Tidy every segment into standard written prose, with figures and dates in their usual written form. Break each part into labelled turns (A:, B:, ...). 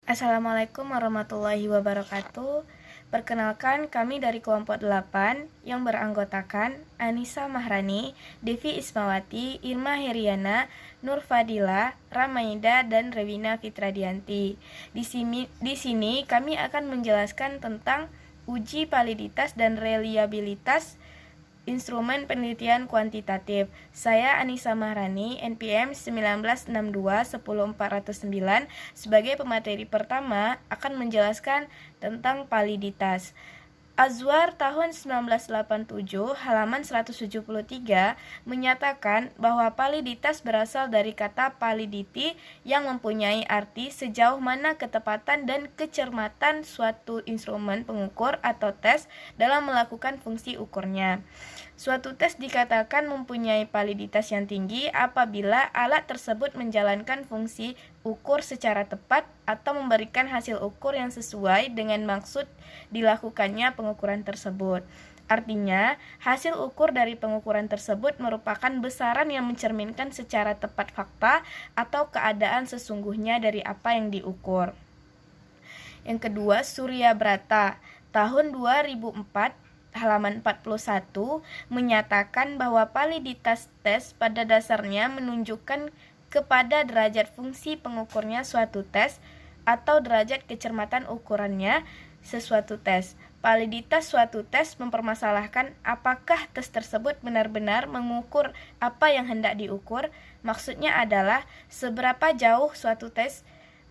A: Assalamualaikum warahmatullahi wabarakatuh. Perkenalkan, kami dari kelompok 8 yang beranggotakan Anissa Mahrani, Devi Ismawati, Irma Heriana, Nur Fadila, Ramaida, dan Rewina Fitradianti. Di sini kami akan menjelaskan tentang uji validitas dan reliabilitas instrumen penelitian kuantitatif. Saya Anissa Mahrani, NPM 1962-10409, sebagai pemateri pertama akan menjelaskan tentang validitas. Azwar tahun 1987 halaman 173 menyatakan bahwa validitas berasal dari kata validity yang mempunyai arti sejauh mana ketepatan dan kecermatan suatu instrumen pengukur atau tes dalam melakukan fungsi ukurnya. Suatu tes dikatakan mempunyai validitas yang tinggi apabila alat tersebut menjalankan fungsi ukur secara tepat atau memberikan hasil ukur yang sesuai dengan maksud dilakukannya pengukuran tersebut. Artinya, hasil ukur dari pengukuran tersebut merupakan besaran yang mencerminkan secara tepat fakta atau keadaan sesungguhnya dari apa yang diukur. Yang kedua, Surya Brata tahun 2004 halaman 41 menyatakan bahwa validitas tes pada dasarnya menunjukkan kepada derajat fungsi pengukurnya suatu tes atau derajat kecermatan ukurannya sesuatu tes. Validitas suatu tes mempermasalahkan apakah tes tersebut benar-benar mengukur apa yang hendak diukur. Maksudnya adalah seberapa jauh suatu tes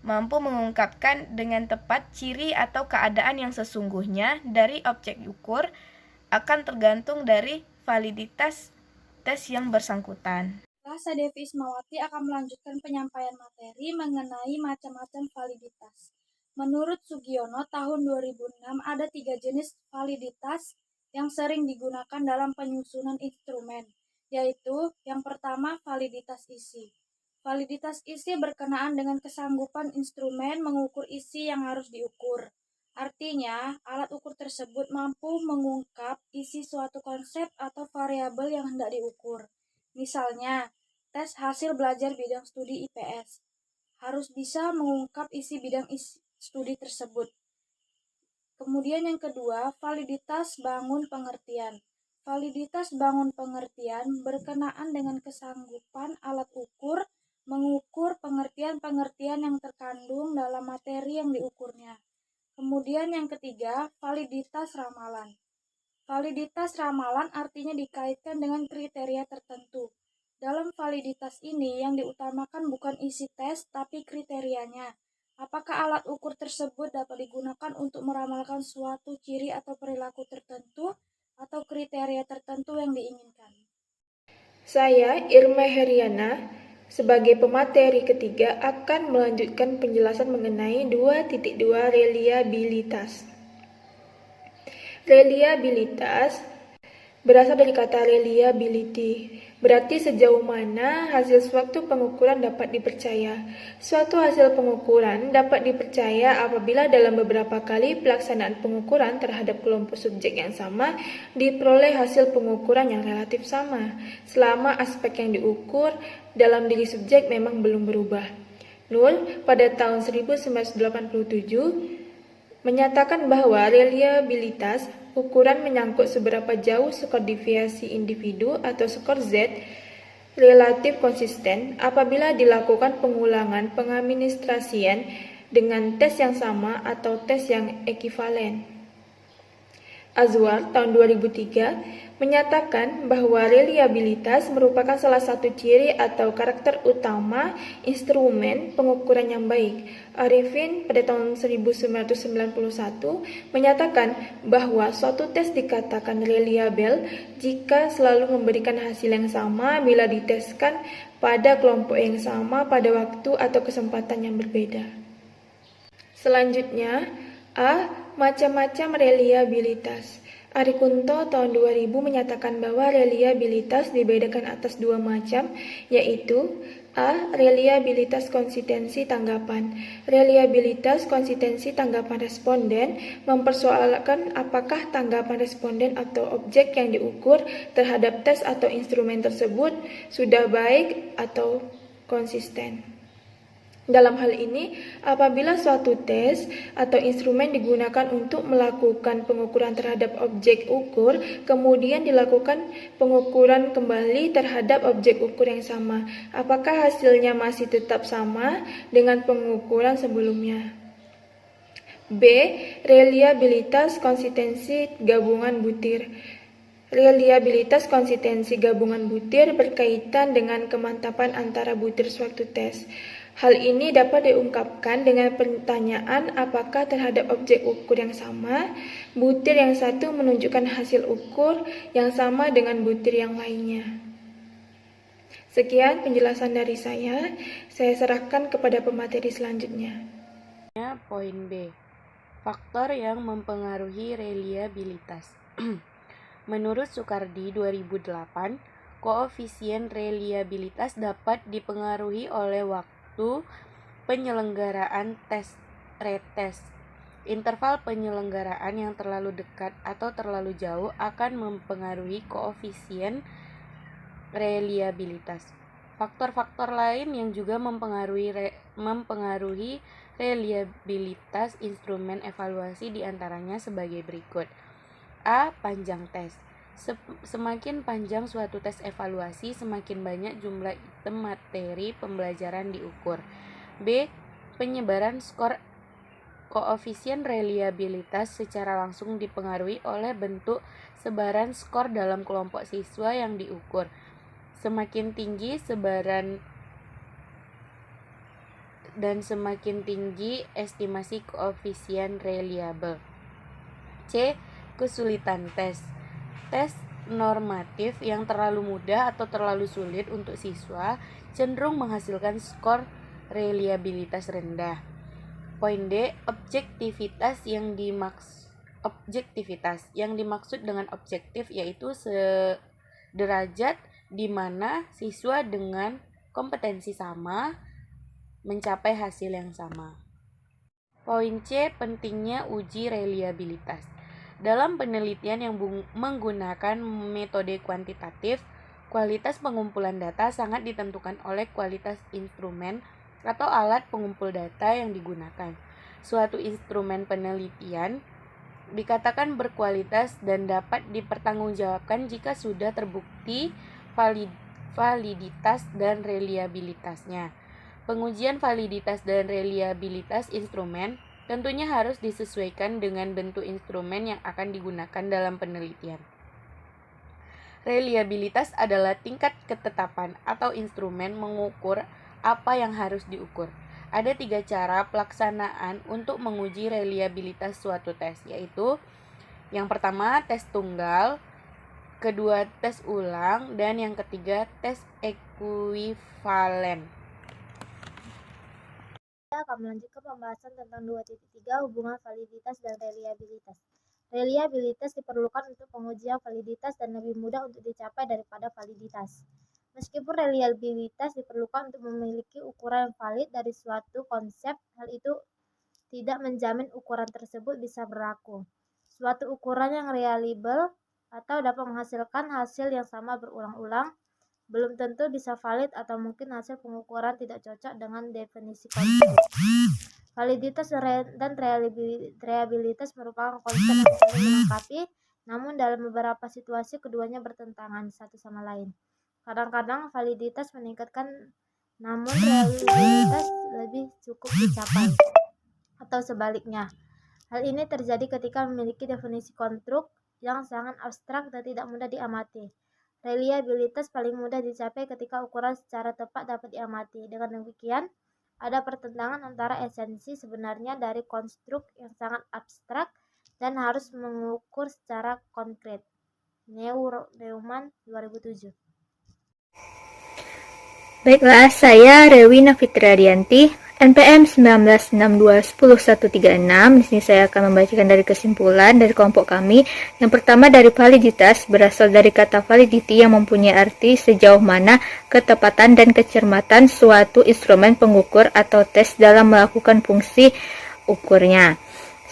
A: mampu mengungkapkan dengan tepat ciri atau keadaan yang sesungguhnya dari objek ukur akan tergantung dari validitas tes yang bersangkutan.
B: Saya Devi Ismawati akan melanjutkan penyampaian materi mengenai macam-macam validitas. Menurut Sugiono, tahun 2006 ada 3 jenis validitas yang sering digunakan dalam penyusunan instrumen, yaitu yang pertama validitas isi. Validitas isi berkenaan dengan kesanggupan instrumen mengukur isi yang harus diukur. Artinya, alat ukur tersebut mampu mengungkap isi suatu konsep atau variabel yang hendak diukur. Misalnya, tes hasil belajar bidang studi IPS harus bisa mengungkap isi bidang studi tersebut. Kemudian yang kedua, validitas bangun pengertian. Validitas bangun pengertian berkenaan dengan kesanggupan alat ukur mengukur pengertian-pengertian yang terkandung dalam materi yang diukurnya. Kemudian yang ketiga, validitas ramalan. Validitas ramalan artinya dikaitkan dengan kriteria tertentu. Dalam validitas ini yang diutamakan bukan isi tes, tapi kriterianya. Apakah alat ukur tersebut dapat digunakan untuk meramalkan suatu ciri atau perilaku tertentu atau kriteria tertentu yang diinginkan.
C: Saya, Irma Heriana, sebagai pemateri ketiga akan melanjutkan penjelasan mengenai 2.2 reliabilitas. Reliabilitas berasal dari kata reliability, berarti sejauh mana hasil suatu pengukuran dapat dipercaya. Suatu hasil pengukuran dapat dipercaya apabila dalam beberapa kali pelaksanaan pengukuran terhadap kelompok subjek yang sama diperoleh hasil pengukuran yang relatif sama, selama aspek yang diukur dalam diri subjek memang belum berubah. Null pada tahun 1987 menyatakan bahwa reliabilitas ukuran menyangkut seberapa jauh skor deviasi individu atau skor Z relatif konsisten apabila dilakukan pengulangan pengadministrasian dengan tes yang sama atau tes yang ekivalen. Azwar tahun 2003 menyatakan bahwa reliabilitas merupakan salah satu ciri atau karakter utama instrumen pengukuran yang baik. Arifin pada tahun 1991 menyatakan bahwa suatu tes dikatakan reliable jika selalu memberikan hasil yang sama bila diteskan pada kelompok yang sama pada waktu atau kesempatan yang berbeda. Selanjutnya, A. Macam-macam reliabilitas. Arikunto tahun 2000 menyatakan bahwa reliabilitas dibedakan atas 2 macam, yaitu A. Reliabilitas konsistensi tanggapan. Reliabilitas konsistensi tanggapan responden mempersoalkan apakah tanggapan responden atau objek yang diukur terhadap tes atau instrumen tersebut sudah baik atau konsisten. Dalam hal ini, apabila suatu tes atau instrumen digunakan untuk melakukan pengukuran terhadap objek ukur, kemudian dilakukan pengukuran kembali terhadap objek ukur yang sama, apakah hasilnya masih tetap sama dengan pengukuran sebelumnya? B. Reliabilitas konsistensi gabungan butir. Reliabilitas konsistensi gabungan butir berkaitan dengan kemantapan antara butir suatu tes. Hal ini dapat diungkapkan dengan pertanyaan apakah terhadap objek ukur yang sama, butir yang satu menunjukkan hasil ukur yang sama dengan butir yang lainnya. Sekian penjelasan dari saya serahkan kepada pemateri selanjutnya.
A: Poin B. Faktor yang mempengaruhi reliabilitas. Menurut Soekardi 2008, koefisien reliabilitas dapat dipengaruhi oleh waktu penyelenggaraan tes retest. Interval penyelenggaraan yang terlalu dekat atau terlalu jauh akan mempengaruhi koefisien reliabilitas. Faktor-faktor lain yang juga mempengaruhi reliabilitas instrumen evaluasi diantaranya sebagai berikut. A. Panjang tes. Semakin panjang suatu tes evaluasi, semakin banyak jumlah item materi pembelajaran diukur. B. Penyebaran skor. Koefisien reliabilitas secara langsung dipengaruhi oleh bentuk sebaran skor dalam kelompok siswa yang diukur. Semakin tinggi sebaran dan semakin tinggi estimasi koefisien reliable. C. Kesulitan tes. Tes normatif yang terlalu mudah atau terlalu sulit untuk siswa cenderung menghasilkan skor reliabilitas rendah. Poin D. Objektivitas. Yang dimaksud dengan objektif yaitu sederajat di mana siswa dengan kompetensi sama mencapai hasil yang sama. Poin C. Pentingnya uji reliabilitas. Dalam penelitian yang menggunakan metode kuantitatif, kualitas pengumpulan data sangat ditentukan oleh kualitas instrumen atau alat pengumpul data yang digunakan. Suatu instrumen penelitian dikatakan berkualitas dan dapat dipertanggungjawabkan jika sudah terbukti validitas dan reliabilitasnya. Pengujian validitas dan reliabilitas instrumen tentunya harus disesuaikan dengan bentuk instrumen yang akan digunakan dalam penelitian. Reliabilitas adalah tingkat ketetapan atau instrumen mengukur apa yang harus diukur. Ada 3 cara pelaksanaan untuk menguji reliabilitas suatu tes, yaitu yang pertama tes tunggal, kedua tes ulang, dan yang ketiga tes ekuivalen.
B: Kita akan melanjutkan pembahasan tentang 2.3 hubungan validitas dan reliabilitas. Reliabilitas diperlukan untuk pengujian validitas dan lebih mudah untuk dicapai daripada validitas. Meskipun reliabilitas diperlukan untuk memiliki ukuran valid dari suatu konsep, hal itu tidak menjamin ukuran tersebut bisa berlaku. Suatu ukuran yang reliable atau dapat menghasilkan hasil yang sama berulang-ulang belum tentu bisa valid atau mungkin hasil pengukuran tidak cocok dengan definisi konsep. Validitas dan reliabilitas merupakan konsep yang saling melengkapi, namun dalam beberapa situasi keduanya bertentangan satu sama lain. Kadang-kadang validitas meningkatkan, namun reliabilitas lebih cukup dicapai, atau sebaliknya. Hal ini terjadi ketika memiliki definisi konstruk yang sangat abstrak dan tidak mudah diamati. Reliabilitas paling mudah dicapai ketika ukuran secara tepat dapat diamati. Dengan demikian, ada pertentangan antara esensi sebenarnya dari konstruk yang sangat abstrak dan harus mengukur secara konkret. Neumann 2007.
D: Baiklah, saya Rewina Fitriadianti, NPM 1962-10136. Di sini saya akan membacakan dari kesimpulan dari kelompok kami. Yang pertama, dari validitas berasal dari kata validity yang mempunyai arti sejauh mana ketepatan dan kecermatan suatu instrumen pengukur atau tes dalam melakukan fungsi ukurnya.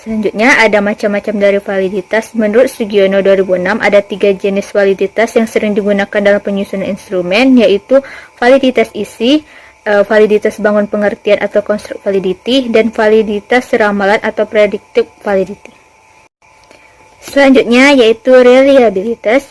D: Selanjutnya, ada macam-macam dari validitas. Menurut Sugiono 2006, ada 3 jenis validitas yang sering digunakan dalam penyusunan instrumen, yaitu validitas isi, validitas bangun pengertian atau construct validity, dan validitas ramalan atau predictive validity. Selanjutnya yaitu reliabilitas.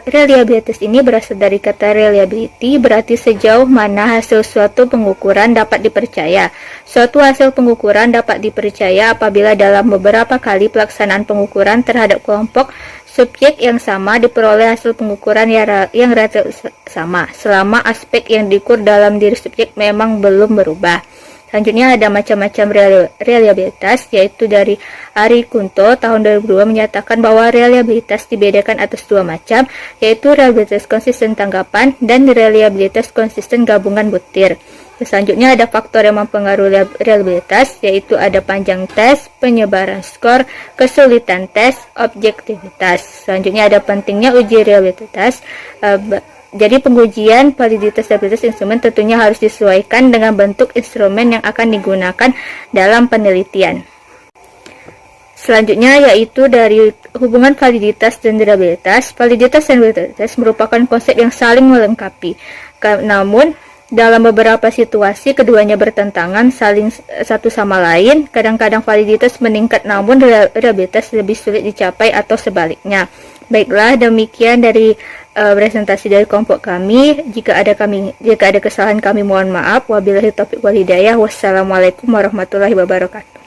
D: Reliabilitas ini berasal dari kata reliability, berarti sejauh mana hasil suatu pengukuran dapat dipercaya. Suatu hasil pengukuran dapat dipercaya apabila dalam beberapa kali pelaksanaan pengukuran terhadap kelompok subjek yang sama diperoleh hasil pengukuran yang relatif sama, selama aspek yang diukur dalam diri subjek memang belum berubah. Selanjutnya ada macam-macam reliabilitas, yaitu dari Ari Kunto tahun 2002 menyatakan bahwa reliabilitas dibedakan atas dua macam, yaitu reliabilitas konsisten tanggapan dan reliabilitas konsisten gabungan butir. Selanjutnya ada faktor yang mempengaruhi reliabilitas, yaitu ada panjang tes, penyebaran skor, kesulitan tes, objektivitas. Selanjutnya ada pentingnya uji reliabilitas. Jadi pengujian validitas stabilitas instrumen tentunya harus disesuaikan dengan bentuk instrumen yang akan digunakan dalam penelitian. Selanjutnya yaitu dari hubungan validitas dan reliabilitas. Validitas dan reliabilitas merupakan konsep yang saling melengkapi. Namun dalam beberapa situasi keduanya bertentangan saling satu sama lain. Kadang-kadang validitas meningkat namun reliabilitas lebih sulit dicapai atau sebaliknya. Baiklah, demikian dari presentasi dari kelompok kami. Jika ada kesalahan kami mohon maaf. Wabillahi taufiq wal hidayah. Wassalamualaikum warahmatullahi wabarakatuh.